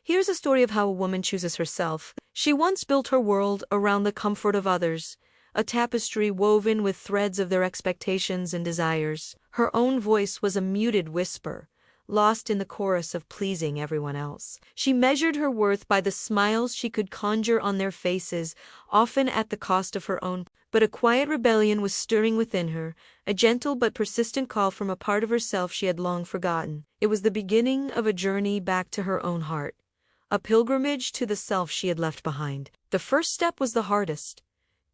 Here's a story of how a woman chooses herself. She once built her world around the comfort of others, a tapestry woven with threads of their expectations and desires. Her own voice was a muted whisper, lost in the chorus of pleasing everyone else. She measured her worth by the smiles she could conjure on their faces, often at the cost of her own. But a quiet rebellion was stirring within her, a gentle but persistent call from a part of herself she had long forgotten. It was the beginning of a journey back to her own heart, a pilgrimage to the self she had left behind. The first step was the hardest.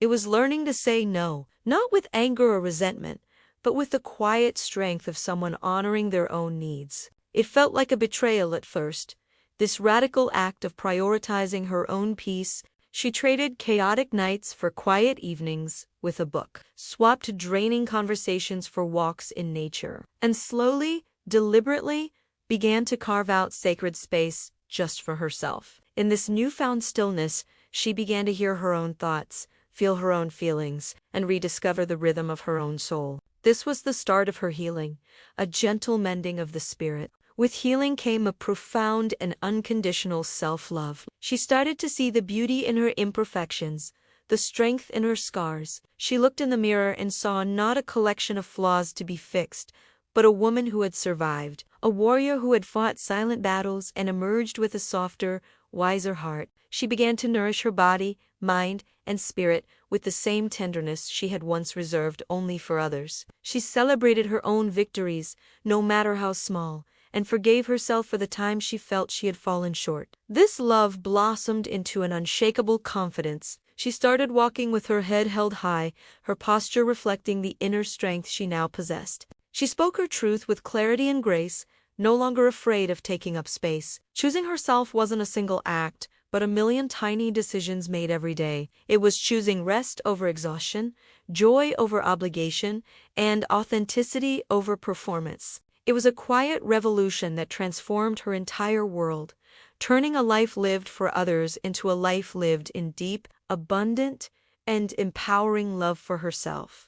It was learning to say no, not with anger or resentment, but with the quiet strength of someone honoring their own needs. It felt like a betrayal at first, this radical act of prioritizing her own peace. She traded chaotic nights for quiet evenings with a book, swapped draining conversations for walks in nature, and slowly, deliberately, began to carve out sacred space just for herself. In this newfound stillness, she began to hear her own thoughts, feel her own feelings, and rediscover the rhythm of her own soul. This was the start of her healing, a gentle mending of the spirit. With healing came a profound and unconditional self-love. She started to see the beauty in her imperfections, the strength in her scars. She looked in the mirror and saw not a collection of flaws to be fixed, but a woman who had survived, a warrior who had fought silent battles and emerged with a softer, wiser heart. She began to nourish her body, mind, and spirit with the same tenderness she had once reserved only for others. She celebrated her own victories, no matter how small, and forgave herself for the times she felt she had fallen short. This love blossomed into an unshakable confidence. She started walking with her head held high, her posture reflecting the inner strength she now possessed. She spoke her truth with clarity and grace, no longer afraid of taking up space. Choosing herself wasn't a single act, but a million tiny decisions made every day. It was choosing rest over exhaustion, joy over obligation, and authenticity over performance. It was a quiet revolution that transformed her entire world, turning a life lived for others into a life lived in deep, abundant, and empowering love for herself.